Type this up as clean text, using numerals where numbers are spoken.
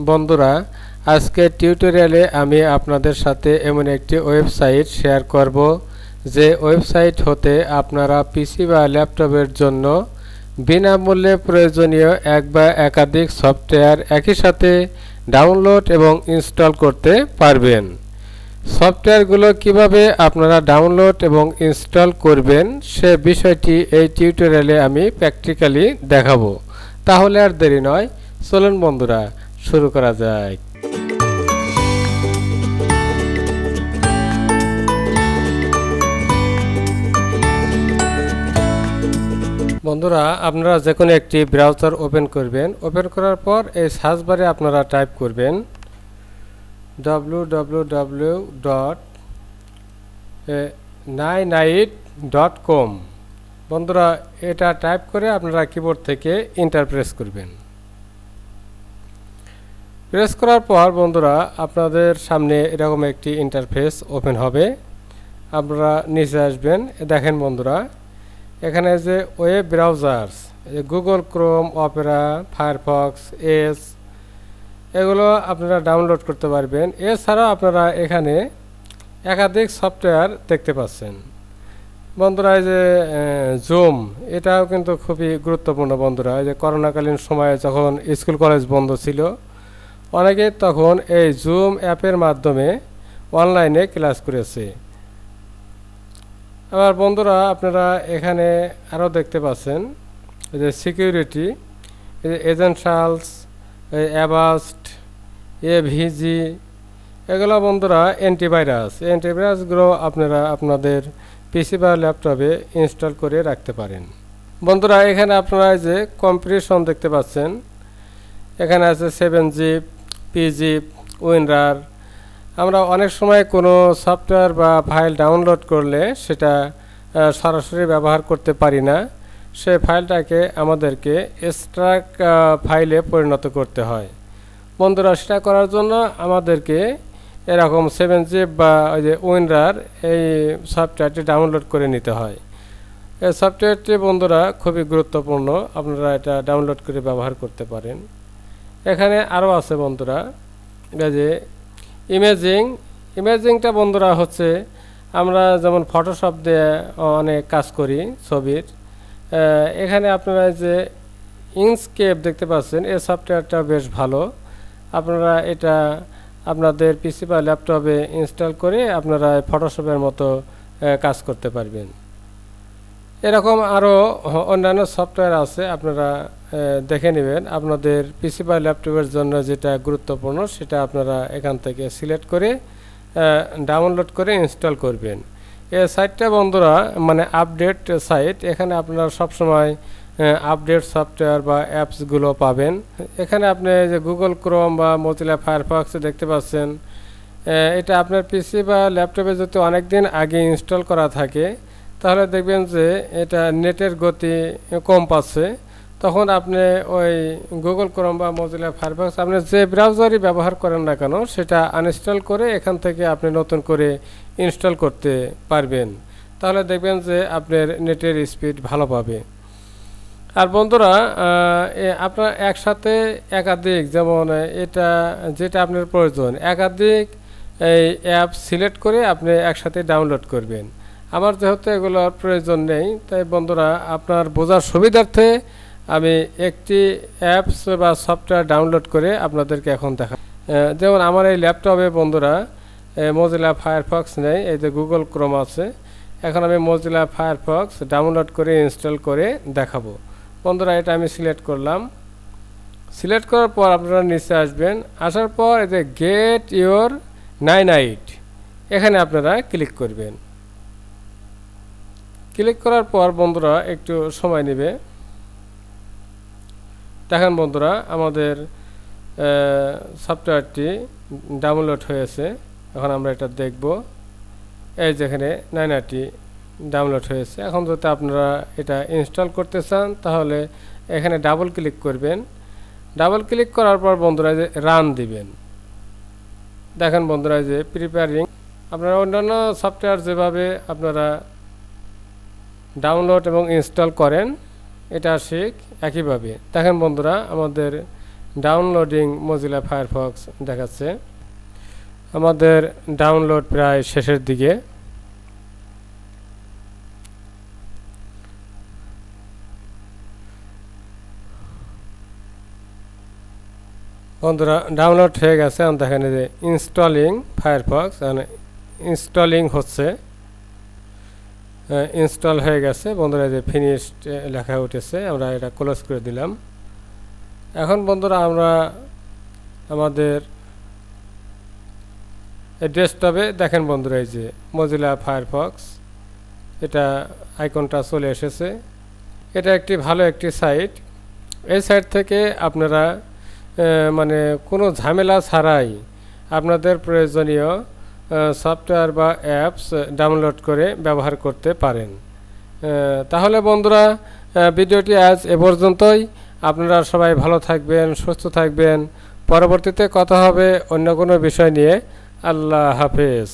বন্ধুরা, আজকের টিউটোরিয়ালে আমি আপনাদের সাথে এমন একটি ওয়েবসাইট শেয়ার করব যে ওয়েবসাইট হতে আপনারা পিসি বা ল্যাপটপের জন্য বিনামূল্যে প্রয়োজনীয় এক বা একাধিক সফটওয়্যার একই সাথে ডাউনলোড এবং ইনস্টল করতে পারবেন। সফটওয়্যারগুলো কিভাবে আপনারা ডাউনলোড এবং ইনস্টল করবেন সে বিষয়টি এই টিউটোরিয়ালে আমি প্র্যাকটিক্যালি দেখাবো। তাহলে আর দেরি নয়, চলুন বন্ধুরা শুরু করা যায়। বন্ধুরা, আপনারা যে কোনো একটি ব্রাউজার ওপেন করবেন। ওপেন করার পর এই সার্চ বারে আপনারা টাইপ করবেন www.ninite.com। বন্ধুরা, এটা টাইপ করে আপনারা কিবোর্ড থেকে এন্টার প্রেস করবেন। প্রেস করার পর বন্ধুরা আপনাদের সামনে এরকম একটি ইন্টারফেস ওপেন হবে। আপনারা নিচে আসবেন। দেখেন বন্ধুরা, এখানে যে web browsers, Google Chrome, Opera, Firefox, S, এগুলো আপনারা ডাউনলোড করতে পারবেন। এছাড়াও আপনারা এখানে একাধিক সফটওয়্যার দেখতে পাচ্ছেন। বন্ধুরা, এই যে জুম, এটাও কিন্তু খুবই গুরুত্বপূর্ণ। বন্ধুরা, এই যে করোনাকালীন সময়ে যখন স্কুল কলেজ বন্ধ ছিল, অনেকে তখন এই জুম অ্যাপের মাধ্যমে অনলাইনে ক্লাস করেছে। আবার বন্ধুরা আপনারা এখানে আরও দেখতে পাচ্ছেন এই যে সিকিউরিটি, এই যে এজেন্সালস, অ্যাভাস্ট, এভিজি, এগুলো বন্ধুরা অ্যান্টিভাইরাসগুলো আপনারা আপনাদের পিসি বা ল্যাপটপে ইনস্টল করে রাখতে পারেন। বন্ধুরা, এখানে আপনারা যে কম্প্রেশন দেখতে পাচ্ছেন, এখানে আছে 7zip, pzip, উইনরার। আমরা অনেক সময় কোনো সফটওয়্যার বা ফাইল ডাউনলোড করলে সেটা সরাসরি ব্যবহার করতে পারি না। সেই ফাইলটাকে আমাদেরকে এক্সট্রাক ফাইলে পরিণত করতে হয়। বন্ধুরা, সেটা করার জন্য আমাদেরকে এরকম 7zip বা ওই যে উইনরার এই সফটওয়্যারটি ডাউনলোড করে নিতে হয়। এই সফটওয়্যারটি বন্ধুরা খুবই গুরুত্বপূর্ণ, আপনারা এটা ডাউনলোড করে ব্যবহার করতে পারেন। এখানে আরও আছে বন্ধুরা, এটা যে ইমেজিংটা বন্ধুরা হচ্ছে আমরা যেমন ফটোশপ দিয়ে অনেক কাজ করি ছবির। এখানে আপনারা যে ইনস্কেপ দেখতে পাচ্ছেন, এই সফটওয়্যারটা বেশ ভালো। আপনারা এটা আপনাদের পিসি বা ল্যাপটপে ইনস্টল করে আপনারা ফটোশপের মতো কাজ করতে পারবেন। এরকম আরও অন্যান্য সফটওয়্যার আছে, আপনারা দেখে নেবেন। আপনাদের পিসি বা ল্যাপটপের জন্য যেটা গুরুত্বপূর্ণ সেটা আপনারা এখান থেকে সিলেক্ট করে ডাউনলোড করে ইনস্টল করবেন। এই সাইটটা বন্ধুরা মানে আপডেট সাইট। এখানে আপনারা সবসময় আপডেট সফটওয়্যার বা অ্যাপসগুলো পাবেন। এখানে আপনি যে গুগল ক্রোম বা মোজিলা ফায়ারফক্স দেখতে পাচ্ছেন, এটা আপনার পিসি বা ল্যাপটপে যদি অনেক দিন আগে ইনস্টল করা থাকে তাহলে দেখবেন যে এটা নেটের গতি কম পাচ্ছে। তখন আপনি ওই গুগল ক্রোম বা মোজিলা ফায়ারফক্স আপনি যে ব্রাউজারই ব্যবহার করেন না কেন সেটা আনইনস্টল করে এখান থেকে আপনি নতুন করে ইনস্টল করতে পারবেন। তাহলে দেখবেন যে আপনার নেটের স্পিড ভালো পাবে। আর বন্ধুরা, আপনার একসাথে একাধিক, যেমন এটা যেটা আপনার প্রয়োজন, একাধিক এই অ্যাপ সিলেক্ট করে আপনি একসাথে ডাউনলোড করবেন। আমার যেহেতু এগুলোর প্রয়োজন নেই, তাই বন্ধুরা আপনার বোঝার সুবিধার্থে আমি একটি অ্যাপস বা সফটওয়্যার ডাউনলোড করে আপনাদেরকে এখন দেখা। যেমন আমার এই ল্যাপটপে বন্ধুরা মোজিলা ফায়ারফক্স নেই, এই যে গুগল ক্রোম আছে। এখন আমি মোজিলা ফায়ারফক্স ডাউনলোড করে ইনস্টল করে দেখাবো। বন্ধুরা, এটা আমি সিলেক্ট করলাম। সিলেক্ট করার পর আপনারা নিচে আসবেন। আসার পর এই যে গেট ইওর নাইনাইট, এখানে আপনারা ক্লিক করবেন। ক্লিক করার পর বন্ধুরা একটু সময় নেবে। দেখেন বন্ধুরা, আমাদের সফটওয়্যারটি ডাউনলোড হয়েছে। এখন আমরা এটা দেখব। এই যেখানে নাইনাইটটি ডাউনলোড হয়েছে। এখন যদি আপনারা এটা ইনস্টল করতে চান তাহলে এখানে ডাবল ক্লিক করবেন। ডাবল ক্লিক করার পর বন্ধুরা যে রান দিবেন। দেখেন বন্ধুরা যে প্রিপেয়ারিং, আপনারা অন্যান্য সফটওয়্যার যেভাবে আপনারা ডাউনলোড এবং ইনস্টল করেন এটা ঠিক একইভাবে। দেখেন বন্ধুরা, আমাদের ডাউনলোডিং মজিলা ফায়ারফক্স দেখাচ্ছে। আমাদের ডাউনলোড প্রায় শেষের দিকে। বন্ধুরা ডাউনলোড হয়ে গেছে। আমি দেখেন যে ইনস্টলিং ফায়ারফক্স ইনস্টলিং হচ্ছে, ইনস্টল হয়ে গেছে বন্ধুরা। যে ফিনিশড লেখা উঠেছে, আমরা এটা ক্লোজ করে দিলাম। এখন বন্ধুরা আমরা আমাদের এই ডেস্কটপে দেখেন বন্ধুরা, এই যে মজিলা ফায়ারফক্স এটা আইকনটা চলে এসেছে। এটা একটি ভালো একটি সাইট। এই সাইট থেকে আপনারা মানে কোনো ঝামেলা ছাড়াই আপনাদের প্রয়োজনীয় সফটওয়্যার বা অ্যাপস ডাউনলোড করে ব্যবহার করতে পারেন। তাহলে বন্ধুরা ভিডিওটি আজ এ পর্যন্তই। আপনারা সবাই ভালো থাকবেন, সুস্থ থাকবেন। পরবর্তীতে কথা হবে অন্য কোনো বিষয় নিয়ে। আল্লাহ হাফেজ।